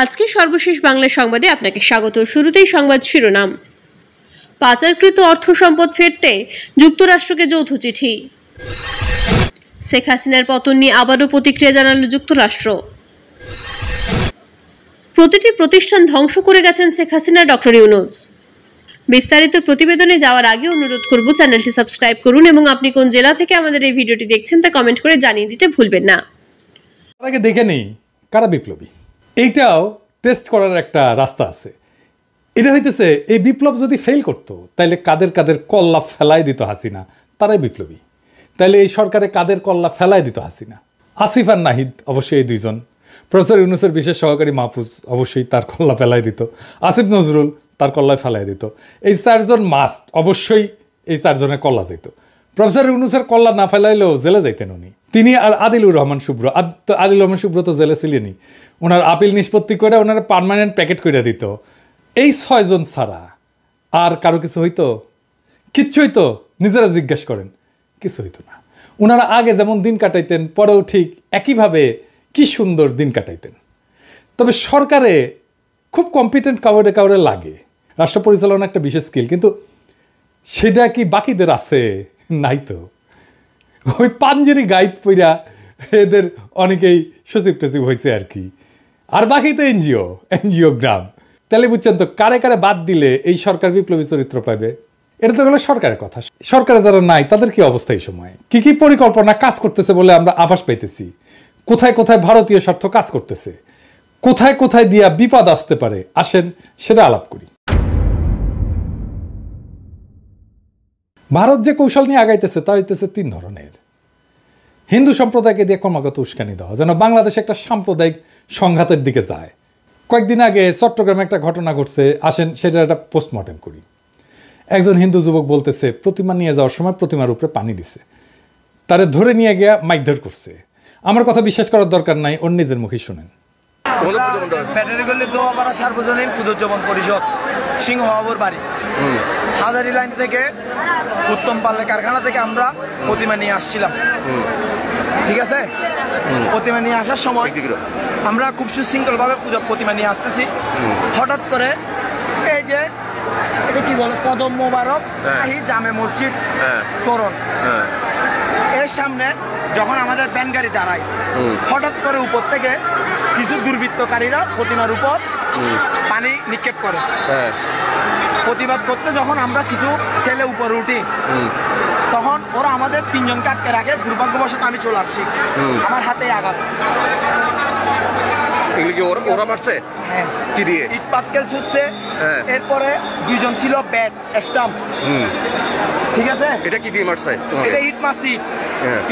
আজকে সর্বশেষ বাংলা সংবাদে আপনাকে স্বাগত। শুরুতেই সংবাদ শিরোনাম। পাচারকৃত অর্থ সম্পদ ফেরতে যুক্তরাষ্ট্রকে যৌথ চিঠি। শেখ হাসিনার পতন নিয়ে আবারও প্রতিক্রিয়া জানালো যুক্তরাষ্ট্র। প্রতিটি প্রতিষ্ঠান ধ্বংস করে গেছেন শেখ হাসিনা, ডক্টর ইউনূস। বিস্তারিত প্রতিবেদনে যাওয়ার আগে অনুরোধ করব চ্যানেলটি সাবস্ক্রাইব করুন এবং আপনি কোন জেলা থেকে আমাদের এই ভিডিওটি দেখছেন তা কমেন্ট করে জানিয়ে দিতে ভুলবেন না। আগে দেখে নেই কারা বিপ্লবী। এইটাও টেস্ট করার একটা রাস্তা আছে। এটা হইতেছে এই বিপ্লব যদি ফেল করতো তাইলে কাদের কাদের কল্লা ফেলাই দিত হাসিনা, তারাই বিপ্লবী। তাইলে এই সরকারে কাদের কল্লা ফেলাই দিত হাসিনা? আসিফ আর নাহিদ অবশ্যই এই দুইজন। প্রফেসর ইউনূসের বিশেষ সহকারী মাহফুজ অবশ্যই তার কল্লা ফেলাই দিত। আসিফ নজরুল তার কল্লায় ফেলাই দিত। এই চারজন মাস্ট, অবশ্যই এই চারজনের কল্লা যেত। প্রফেসর ইউনূসের কল্লা না ফেলাইলেও জেলে যাইতেন উনি। তিনি আর আদিলুর রহমান শুভ্র, আদিল রহমান শুভ্র তো জেলে ছিলেনই। ওনার আপিল নিষ্পত্তি করে ওনারা পার্মানেন্ট প্যাকেট করে দিত। এই ছয়জন ছাড়া আর কারো কিছু হইতো? কিচ্ছু হইতো? নিজেরা জিজ্ঞাসা করেন, কিছু হইতো না। ওনারা আগে যেমন দিন কাটাইতেন, পরেও ঠিক একইভাবে কি সুন্দর দিন কাটাইতেন। তবে সরকারে খুব কম্পিটেন্ট কাউরে লাগে। রাষ্ট্র পরিচালনা একটা বিশেষ স্কিল, কিন্তু সেটা কি বাকিদের আছে? নাই তো। ওই পাঞ্জেরি গাইড পইরা এদের অনেকেই সচিব টচিব হয়েছে আর কি। আর বাকি তো এনজিও গ্রাম। তাহলে বুঝছেন তো কারে কারে বাদ দিলে এই সরকার বিপ্লবী চরিত্র পাবে। এটা তো হলো সরকারের কথা। সরকারে যারা নাই তাদের কি অবস্থা এই সময়? কি কি পরিকল্পনা কাজ করতেছে বলে আমরা আভাস পাইতেছি। কোথায় কোথায় ভারতীয় স্বার্থ কাজ করতেছে, কোথায় কোথায় দিয়া বিপদ আসতে পারে, আসেন সেটা আলাপ করি। ভারত যে কৌশল নিয়ে আগাইতেছে তা হইতেছে তিন ধরনের। হিন্দু সম্প্রদায়কে দিয়ে ক্রমাগত উস্কানি দেওয়া, যেন বাংলাদেশ একটা সাম্প্রদায়িক সংঘাতের দিকে যায়। কয়েকদিন আগে চট্টগ্রামে একটা ঘটনা ঘটছে, আসেন সেটা একটা পোস্টমর্টেম করি। একজন হিন্দু যুবক বলতেছে প্রতিমা নিয়ে যাওয়ার সময় প্রতিমার উপরে পানি দিছে, তারে ধরে নিয়ে গিয়া মাইকধর করছে। আমার কথা বিশ্বাস করার দরকার নাই, ওর নিজের মুখেই শুনেন। ব্যাটারিগঞ্জ দোয়াপাড়া সার্বজনীন পুজোজ্জীবন পরিষদ, সিংহবাবুর বাড়ি, হাজারি লাইন থেকে উত্তম পালের কারখানা থেকে আমরা প্রতিমা নিয়ে আসছিলাম। ঠিক আছে, প্রতিমা নিয়ে আসার সময় আমরা খুব সুশৃঙ্খল ভাবে প্রতিমা নিয়ে আসতেছি। হঠাৎ করে এই যে এটা কি বলে, কদম মোবারক শাহী জামে মসজিদ তোরণ, এর সামনে যখন আমাদের ভ্যান গাড়ি দাঁড়ায়, হঠাৎ করে উপর থেকে কিছু দুর্বৃত্তকারীরা প্রতিমার উপর পানি নিক্ষেপ করে। প্রতিবাদ করতে যখন আমরা কিছু ছেলে উপরে উঠি, তখন ওরা আমাদের তিনজনকে আটকে রাখে। দুর্ভাগ্যবশত আমি চলে আসছি, আমার হাতে আঘাত। ওরা মারছে কি দিয়ে? ইট পাটকেল ছুটছে। এরপরে দুইজন ছিল ব্যাট স্টাম্প। ঠিক আছে, এটা কি দিয়ে মারছে? এটা ইট মারছি,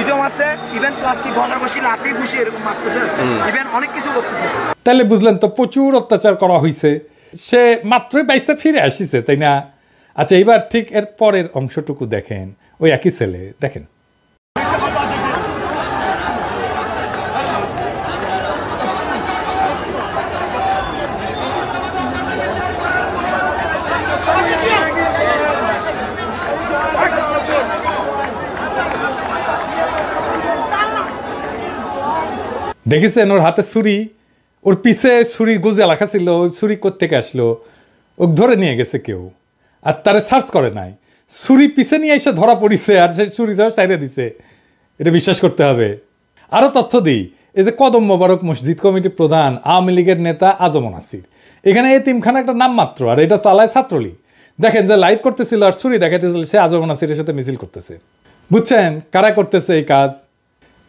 ইটও মারছে, ইভেন প্লাস্টিক ঘষা ঘষি লাঠি ঘুষি এরকম মারতেছে, ইভেন অনেক কিছু করতেছে। তাহলে বুঝলেন তো প্রচুর অত্যাচার করা হয়েছে। সে মাত্রই বাইসে ফিরে আসিছে, তাই না? আচ্ছা, এইবার ঠিক এর পরের অংশটুকু দেখেন। ওই একই ছেলে, দেখেন। দেখেছেন ওর হাতে ছুরি, ওর পিছে ছুরি গুজে লেখা ছিল। ওই ছুরি কোত্থেকে আসলো? ও ধরে নিয়ে গেছে কেউ, আর তারে সার্চ করে নাই। ছুরি পিছে নিয়ে এসে ধরা পড়িছে, আর সেই ছুরি সব চাইরে দিছে। এটা বিশ্বাস করতে হবে। আরও তথ্য দিই, এই যে কদম মোবারক মসজিদ কমিটির প্রধান আওয়ামী লীগের নেতা আজম নাসির, এখানে এতিমখানা একটা নাম মাত্র, আর এটা চালায় ছাত্রলীগ। দেখেন যে লাইভ করতেছিল আর ছুরি দেখাইতেছিল, সে আজম নাসিরের সাথে মিছিল করতেছে। বুঝছেন কারা করতেছে এই কাজ?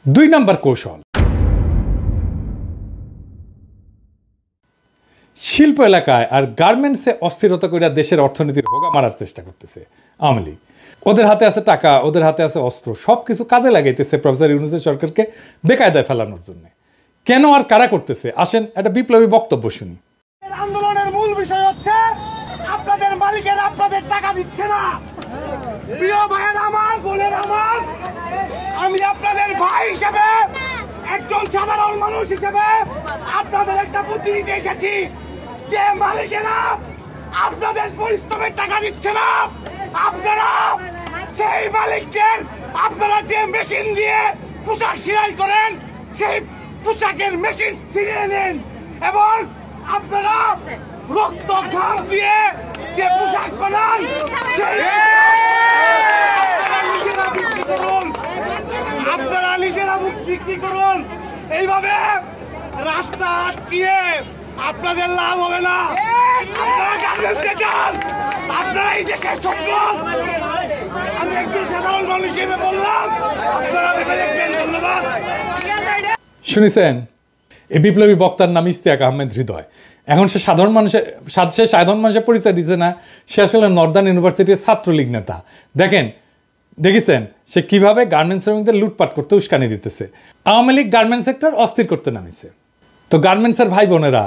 2 নম্বর কৌশল, শিল্প এলাকায় আর গার্মেন্টসে অস্থিরতা করে দেশের অর্থনীতির হোগা মারার চেষ্টা করতেছে আওয়ামী লীগ। ওদের হাতে আছে টাকা, ওদের হাতে আছে অস্ত্র, সব কিছু কাজে লাগাইতেছে প্রফেসর ইউনূসের সরকারকে বেকায়দায় ফেলানোর জন্য। কেন আর কারা করতেছে? আসেন একটা বিপ্লবী বক্তব্য শুনি। আন্দোলনের মূল বিষয় হচ্ছে আপনাদের মালিকের আপনাদের টাকা দিচ্ছে না। প্রিয় ভাইয়ের আমার, বোনের আমার, আমি আপনাদের ভাই হিসেবে, একজন সাধারণ মানুষ হিসেবে আপনাদের একটা বুদ্ধি দিতে এসেছি যে মালিকেরা আপনাদের পরিশ্রমের টাকা দিচ্ছে না। আপনারা সেই মালিকদের, আপনারা যে মেশিন দিয়ে পোশাক সেলাই করেন, সেই পোশাকের মেশিন ছিনিয়ে নেন এবং রক্ত ঘাম দিয়ে যে পোশাক বানান নিজেরা বিক্রি করুন, আপনারা নিজেরা বিক্রি করুন। এইভাবে রাস্তা আটকিয়ে আপনাদের লাভ হবে না। আপনারা গার্মেন্টসে যান, আপনারা এই দেশের সম্পদ। আমি একজন সাধারণ মানুষ হিসেবে বললাম, আপনারা ভেবে দেখবেন। ধন্যবাদ। শুনেছেন, এই বিপ্লবী বক্তার নাম ইশতিয়াক আহমেদ হৃদয়। এখন সে সাধারণ মানুষের পরিচয় দিচ্ছে না, সে আসলে নর্দার্ন ইউনিভার্সিটির ছাত্রলীগ নেতা। দেখেছেন সে কিভাবে গার্মেন্টস শ্রমিকদের লুটপাট করতে উস্কানি দিতেছে। আওয়ামী লীগ গার্মেন্টস সেক্টর অস্থির করতে নামিছে। তো গার্মেন্টসের ভাই বোনেরা,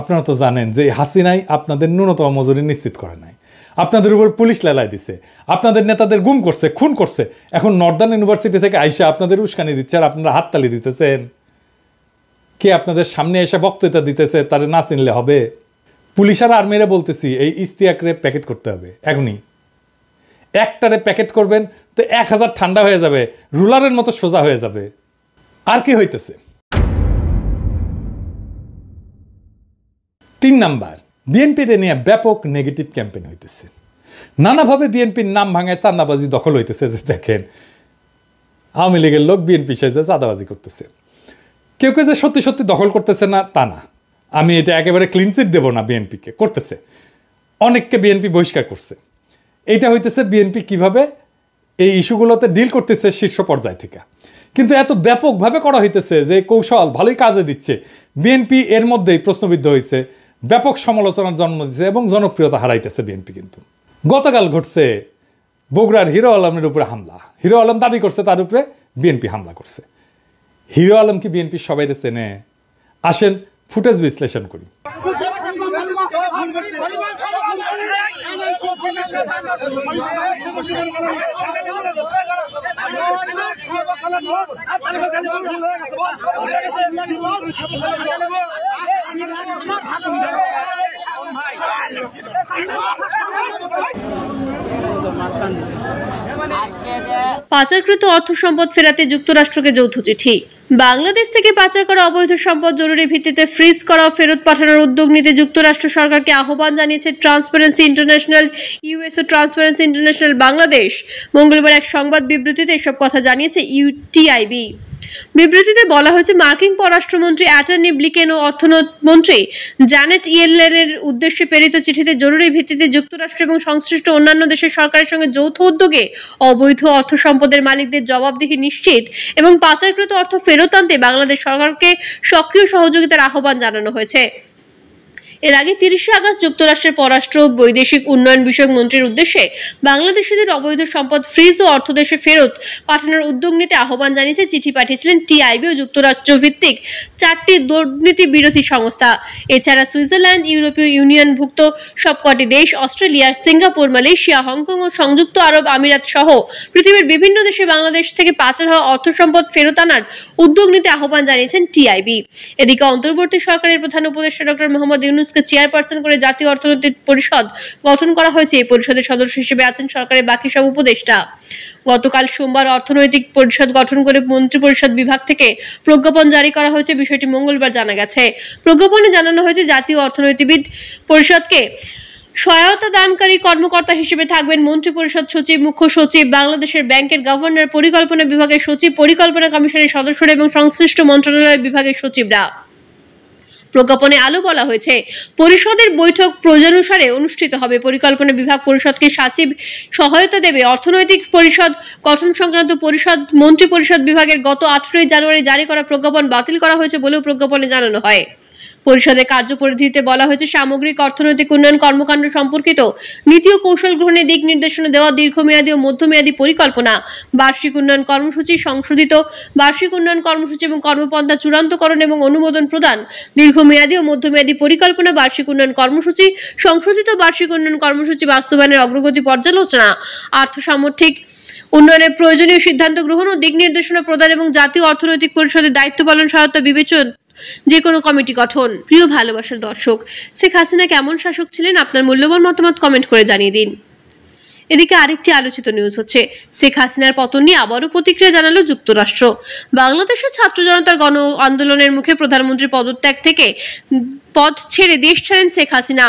আপনারা তো জানেন যে হাসিনাই আপনাদের ন্যূনতম মজুরি নিশ্চিত করে নাই, আপনাদের উপর পুলিশ লেলায় দিছে, আপনাদের নেতাদের গুম করছে, খুন করছে। এখন নর্দার্ন ইউনিভার্সিটি থেকে আইসা আপনাদের উস্কানি দিচ্ছে আর আপনারা হাততালি দিতেছেন। কে আপনাদের সামনে এসে বক্তৃতা দিতেছে তারে না চিনলে হবে? পুলিশ আর আর্মিরা বলতেছি এই ইশতিয়াকরে প্যাকেট করতে হবে এখনই। একটারে প্যাকেট করবেন তো 1000 ঠান্ডা হয়ে যাবে, রুলারের মতো সোজা হয়ে যাবে। আর কি হইতেছে? 3 নাম্বার, বিএনপির নিয়ে ব্যাপক নেগেটিভ ক্যাম্পেইন হইতেছে। নানাভাবে বিএনপির নাম ভাঙায় চাঁদাবাজি দখল হইতেছে। যে দেখেন আওয়ামী লীগের লোক বিএনপি সাথে চাঁদাবাজি করতেছে। কেউ কেউ যে সত্যি সত্যি দখল করতেছে না তা না, আমি এটা একেবারে ক্লিন চিট দেবো না। বিএনপিকে করতেছে, অনেককে বিএনপি বহিষ্কার করছে। এইটা হইতেছে বিএনপি কিভাবে এই ইস্যুগুলোতে ডিল করতেছে শীর্ষ পর্যায় থেকে। কিন্তু এত ব্যাপকভাবে করা হইতেছে যে কৌশল ভালোই কাজে দিচ্ছে। বিএনপি এর মধ্যেই প্রশ্নবিদ্ধ হয়েছে, ব্যাপক সমালোচনার জন্ম দিচ্ছে এবং জনপ্রিয়তা হারাইতেছে বিএনপি। কিন্তু গতকাল ঘটছে বগুড়ার হিরো আলমের উপরে হামলা। হিরো আলম দাবি করছে তার উপরে বিএনপি হামলা করছে। হিরো আলম কি বিএনপি সবাই চেনে? আসেন ফুটেজ বিশ্লেষণ করি। পাচারকৃত অর্থ সম্পদ ফেরাতে যুক্তরাষ্ট্রকে যৌথ চিঠি। বাংলাদেশ থেকে পাচার করা অবৈধ সম্পদ জরুরি ভিত্তিতে ফ্রিজ করা ও ফেরত পাঠানোর উদ্যোগ নিতে যুক্তরাষ্ট্র সরকারকে আহ্বান জানিয়েছে ট্রান্সপারেন্সি ইন্টারন্যাশনাল ইউএস ও ট্রান্সপারেন্সি ইন্টারন্যাশনাল বাংলাদেশ। মঙ্গলবার এক সংবাদ বিবৃতিতে এসব কথা জানিয়েছে টিআইবি। বিবৃতিতে বলা হয়েছে, মার্কিন পররাষ্ট্রমন্ত্রী অ্যাটর্নি ব্লিকেন ও অর্থমন্ত্রী জ্যানেট ইয়েলেনের উদ্দেশ্যে প্রেরিত চিঠিতে জরুরি ভিত্তিতে যুক্তরাষ্ট্র এবং সংশ্লিষ্ট অন্যান্য দেশের সরকারের সঙ্গে যৌথ উদ্যোগে অবৈধ অর্থ সম্পদের মালিকদের জবাবদিহি নিশ্চিত এবং পাচারকৃত অর্থ ফেরত আনতে বাংলাদেশ সরকারকে সক্রিয় সহযোগিতার আহ্বান জানানো হয়েছে। এর আগে 30 আগস্ট যুক্তরাষ্ট্রের পররাষ্ট্র বৈদেশিক উন্নয়ন বিষয়ক মন্ত্রীর উদ্দেশ্যে বাংলাদেশিদের অবৈধ সম্পদ ফ্রিজ ও অর্থ দেশে ফেরত পাঠানোর উদ্যোগ নিতে আহ্বান জানিয়েছে। চিঠি পাঠিয়েছিলেন টিআইবি ও যুক্তরাষ্ট্র ভিত্তিক 4টি দুর্নীতি বিরোধী সংস্থা। এছাড়া সুইজারল্যান্ড, ইউরোপীয় ইউনিয়নভুক্ত সবকটি দেশ, অস্ট্রেলিয়া, সিঙ্গাপুর, মালয়েশিয়া, হংকং ও সংযুক্ত আরব আমিরাত সহ পৃথিবীর বিভিন্ন দেশে বাংলাদেশ থেকে পাচার হওয়া অর্থ সম্পদ ফেরত আনার উদ্যোগ নিতে আহ্বান জানিয়েছেন টিআইবি। এদিকে অন্তর্বর্তী সরকারের প্রধান উপদেষ্টা ডক্টর মোহাম্মদ ইউনূসকে চেয়ারপারসন করে জাতীয় অর্থনৈতিক পরিষদ গঠন করা হয়েছে। এই পরিষদের সদস্য হিসেবে আছেন সরকারের বাকি সব উপদেষ্টা। গতকাল সোমবার অর্থনৈতিক পরিষদ গঠন করে মন্ত্রিপরিষদ বিভাগ থেকে প্রজ্ঞাপন জারি করা হয়েছে। বিষয়টি মঙ্গলবার জানা গেছে। প্রজ্ঞাপনে জানানো হয়েছে, জাতীয় অর্থনৈতিক পরিষদকে সহায়তা দানকারী কর্মকর্তা হিসেবে থাকবেন মন্ত্রিপরিষদ সচিব, মুখ্য সচিব, বাংলাদেশের ব্যাংকের গভর্নর, পরিকল্পনা বিভাগের সচিব, পরিকল্পনা কমিশনের সদস্যরা এবং সংশ্লিষ্ট মন্ত্রণালয় বিভাগের সচিবরা। প্রজ্ঞাপনে আলো বলা হয়েছে, পরিষদের বৈঠক প্রয়োজনানুসারে অনুষ্ঠিত হবে। পরিকল্পনা বিভাগ পরিষদকে সচিব সহায়তা দেবে। অর্থনৈতিক পরিষদ গঠন সংক্রান্ত মন্ত্রী পরিষদ বিভাগের গত 18 জানুয়ারি জারি করা প্রজ্ঞাপন বাতিল করা হয়েছে বলেও প্রজ্ঞাপনে জানানো হয়। পরিষদের কার্যপরিধিতে বলা হয়েছে, সামগ্রিক অর্থনৈতিক উন্নয়ন কর্মকাণ্ড সম্পর্কিত নীতি ও কৌশল গ্রহণে দিক নির্দেশনা দেওয়া, দীর্ঘমেয়াদী ও মধ্যমেয়াদী পরিকল্পনা, বার্ষিক উন্নয়ন কর্মসূচি, সংশোধিত বার্ষিক উন্নয়ন কর্মসূচি এবং কর্মপন্থা চূড়ান্তকরণ এবং অনুমোদন প্রদান, দীর্ঘমেয়াদী ও মধ্যমেয়াদী পরিকল্পনা, বার্ষিক উন্নয়ন কর্মসূচি, সংশোধিত বার্ষিক উন্নয়ন কর্মসূচি বাস্তবায়নের অগ্রগতি পর্যালোচনা, আর্থসামর্থিক উন্নয়নের প্রয়োজনীয় সিদ্ধান্ত গ্রহণ ও দিক নির্দেশনা প্রদান এবং জাতীয় অর্থনৈতিক পরিষদের দায়িত্ব পালন সহায়তা বিবেচন যে কোনো কমিটি গঠন। প্রিয় ভালোবাসার দর্শক, শেখ হাসিনা কেমন শাসক ছিলেন? আপনার মূল্যবান মতামত কমেন্ট করে জানিয়ে দিন। এদিকে আরেকটি আলোচিত নিউজ হচ্ছে শেখ হাসিনার পতন নিয়ে আবারও প্রতিক্রিয়া জানালো যুক্তরাষ্ট্র। বাংলাদেশের ছাত্র জনতার গণ আন্দোলনের মুখে প্রধানমন্ত্রীর পদত্যাগ থেকে পদ ছেড়ে দেশ ছাড়েন শেখ হাসিনা।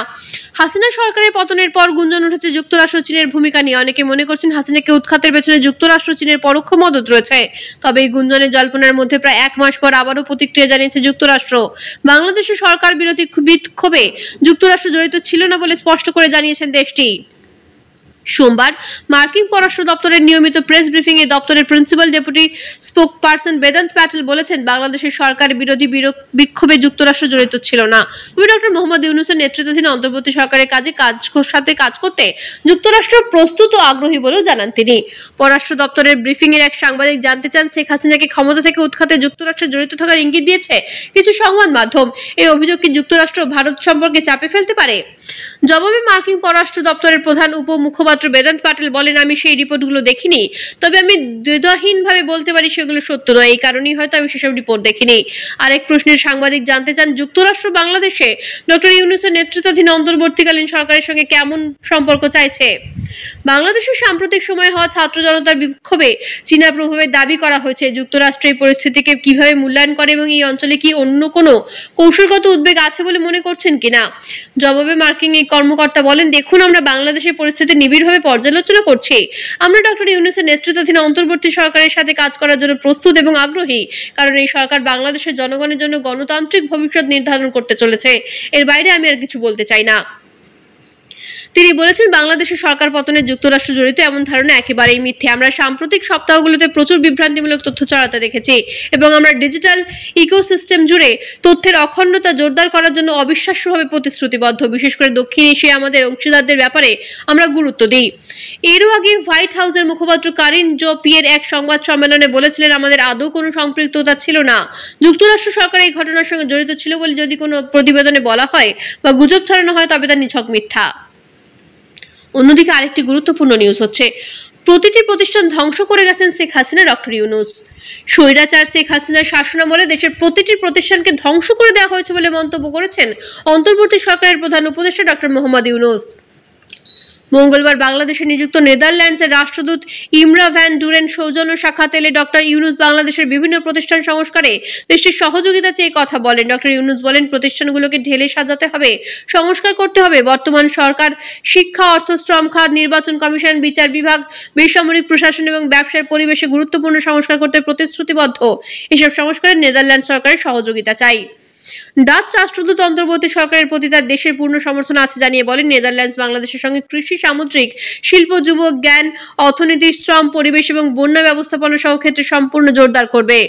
হাসিনা সরকারের পতনের পর গুঞ্জন উঠেছে যুক্তরাষ্ট্র চীনের ভূমিকা নিয়ে। অনেকে মনে করছেন হাসিনাকে উৎখাতের পেছনে যুক্তরাষ্ট্র চীনের পরোক্ষ মদত রয়েছে। তবে এই গুঞ্জনের জল্পনার মধ্যে প্রায় 1 মাস পর আবারও প্রতিক্রিয়া জানিয়েছে যুক্তরাষ্ট্র। বাংলাদেশের সরকার বিরোধী বিক্ষোভে যুক্তরাষ্ট্র জড়িত ছিল না বলে স্পষ্ট করে জানিয়েছেন দেশটি। সোমবার মার্কিন পররাষ্ট্র দপ্তরের নিয়মিত প্রেস ব্রিফিং এ দপ্তরের প্রিন্সিপাল ডেপুটি স্পোকপারসন বেদান্ত প্যাটেল বলেছেন, বাংলাদেশের সরকার বিরোধী বিক্ষোভে যুক্তরাষ্ট্র জড়িত ছিল না। তবে ডক্টর মোহাম্মদ ইউনূসের নেতৃত্বাধীন অন্তর্বর্তী সরকারের সাথে কাজ করতে যুক্তরাষ্ট্র প্রস্তুত ও আগ্রহী বলেও জানান তিনি। পররাষ্ট্র দপ্তরের ব্রিফিং এর এক সাংবাদিক জানতে চান, শেখ হাসিনাকে ক্ষমতা থেকে উৎখাতে যুক্তরাষ্ট্র জড়িত থাকার ইঙ্গিত দিয়েছে কিছু সংবাদ মাধ্যম। এই অভিযোগ কি যুক্তরাষ্ট্র ভারত সম্পর্কে চাপে ফেলতে পারে? জবাবে মার্কিন পররাষ্ট্র দপ্তরের প্রধান উপমুখপাত্র বেদান্ত প্যাটেল বলেন, আমি সেই রিপোর্টগুলো দেখিনি, তবে আমি দ্বিধাহীনভাবে বলতে পারি সেগুলো সত্য নয়। এই কারণেই হয়তো আমি সেসব রিপোর্ট দেখিনি। আরেক প্রশ্নের সাংবাদিক জানতে চান, যুক্তরাষ্ট্র বাংলাদেশে ডক্টর ইউনূসের নেতৃত্বাধীন অন্তর্বর্তীকালীন সরকারের সঙ্গে কেমন সম্পর্ক চাইছে? বাংলাদেশের সাম্প্রতিক সময়ে হওয়া ছাত্র জনতার বিক্ষোভে চীনা প্রভাবের দাবি করা হয়েছে। যুক্তরাষ্ট্র এই পরিস্থিতিকে কিভাবে মূল্যায়ন করে এবং এই অঞ্চলে কি অন্য কোনো কৌশলগত উদ্বেগ আছে বলে মনে করছেন কিনা? জবাবে মার্কিন এই কর্মকর্তা বলেন, দেখুন, আমরা বাংলাদেশের পরিস্থিতি নিবিড়ভাবে পর্যালোচনা করছি। আমরা ডক্টর ইউনূসের নেতৃত্বাধীন অন্তর্বর্তী সরকারের সাথে কাজ করার জন্য প্রস্তুত এবং আগ্রহী, কারণ এই সরকার বাংলাদেশের জনগণের জন্য গণতান্ত্রিক ভবিষ্যৎ নির্ধারণ করতে চলেছে। এর বাইরে আমি আর কিছু বলতে চাই না। তিনি বলেছেন, বাংলাদেশের সরকার পতনে যুক্তরাষ্ট্র জড়িত এমন ধারণা একেবারেই মিথ্যে। আমরা সাম্প্রতিক সপ্তাহগুলোতে প্রচুর বিভ্রান্তিমূলক তথ্য ছড়াতে দেখেছি এবং আমরা ডিজিটাল ইকোসিস্টেম জুড়ে তথ্যের অখণ্ডতা জোরদার করার জন্য অবিশ্বাস্যভাবে প্রতিশ্রুতিবদ্ধ। বিশেষ করে দক্ষিণ এশিয়ায় আমাদের অংশীদারদের ব্যাপারে আমরা গুরুত্ব দিই। এরও আগে হোয়াইট হাউসের মুখপাত্র কারিন জো-পিয়ের এক সংবাদ সম্মেলনে বলেছিলেন, আমাদের আদৌ কোনো সম্পৃক্ততা ছিল না। যুক্তরাষ্ট্র সরকার এই ঘটনার সঙ্গে জড়িত ছিল বলে যদি কোনো প্রতিবেদনে বলা হয় বা গুজব ছড়ানো হয়, তবে তা নিছক মিথ্যা। অন্যদিকে আরেকটি গুরুত্বপূর্ণ নিউজ হচ্ছে, প্রতিটি প্রতিষ্ঠান ধ্বংস করে গেছেন শেখ হাসিনা ডক্টর ইউনূস। স্বৈরাচার শেখ হাসিনার শাসনামলে দেশের প্রতিটি প্রতিষ্ঠানকে ধ্বংস করে দেওয়া হয়েছে বলে মন্তব্য করেছেন অন্তর্বর্তী সরকারের প্রধান উপদেষ্টা ডক্টর মোহাম্মদ ইউনূস। মঙ্গলবার বাংলাদেশে নিযুক্ত নেদারল্যান্ডসের রাষ্ট্রদূত ইমরা ভ্যান ডুরেন সৌজন্য সাক্ষাৎ এলে ডক্টর ইউনূস বাংলাদেশের বিভিন্ন প্রতিষ্ঠান সংস্কারে দেশটির সহযোগিতা চেয়ে কথা বলেন। ডক্টর ইউনূস বলেন, প্রতিষ্ঠানগুলোকে ঢেলে সাজাতে হবে, সংস্কার করতে হবে। বর্তমান সরকার শিক্ষা, অর্থ, শ্রম খাত, নির্বাচন কমিশন, বিচার বিভাগ, বেসামরিক প্রশাসন এবং ব্যবসার পরিবেশে গুরুত্বপূর্ণ সংস্কার করতে প্রতিশ্রুতিবদ্ধ। এসব সংস্কারে নেদারল্যান্ড সরকারের সহযোগিতা চাই। ডাচ রাষ্ট্রদূত অন্তর্বর্তী সরকারের প্রতি তার দেশের পূর্ণ সমর্থন আছে জানিয়ে বলেন, নেদারল্যান্ডস বাংলাদেশের সঙ্গে কৃষি, সামুদ্রিক শিল্প, যুব জ্ঞান, অর্থনীতি, শ্রম, পরিবেশ এবং বন্যা ব্যবস্থাপনা সহ ক্ষেত্রে সম্পূর্ণ জোরদার করবে।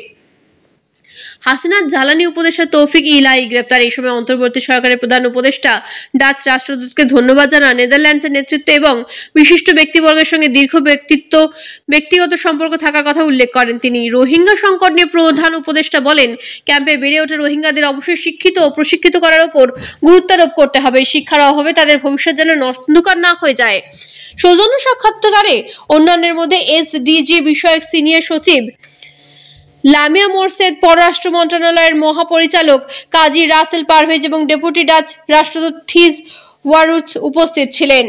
হাসিনার জ্বালানি উপদেষ্টা তৌফিক ইলাহি গ্রেপ্তার। এই সময় অন্তর্বর্তী সরকারের প্রধান উপদেষ্টা ডাচ রাষ্ট্রদূতকে ধন্যবাদ জানান। নেদারল্যান্ডসের নেতৃত্ব এবং বিশিষ্ট ব্যক্তিবর্গের সঙ্গে দীর্ঘ ব্যক্তিগত সম্পর্ক থাকার কথা উল্লেখ করেন তিনি। রোহিঙ্গা সংকট নিয়ে প্রধান উপদেষ্টা বলেন, ক্যাম্পে বেড়ে ওঠা রোহিঙ্গাদের অবশ্যই শিক্ষিত ও প্রশিক্ষিত করার উপর গুরুত্ব আরোপ করতে হবে। শিক্ষার অভাবে তাদের ভবিষ্যৎ যেন অন্ধকার না হয়ে যায়। সৌজন্য সাক্ষাৎকারে অন্যান্যের মধ্যে এসডিজি বিষয়ক সিনিয়র সচিব লামিয়া মোরসেদ, পররাষ্ট্র মন্ত্রণালয়ের মহাপরিচালক কাজী রাসেল পারভেজ এবং ডেপুটি ডাচ রাষ্ট্রদূত থিজ ওয়ারুচ উপস্থিত ছিলেন।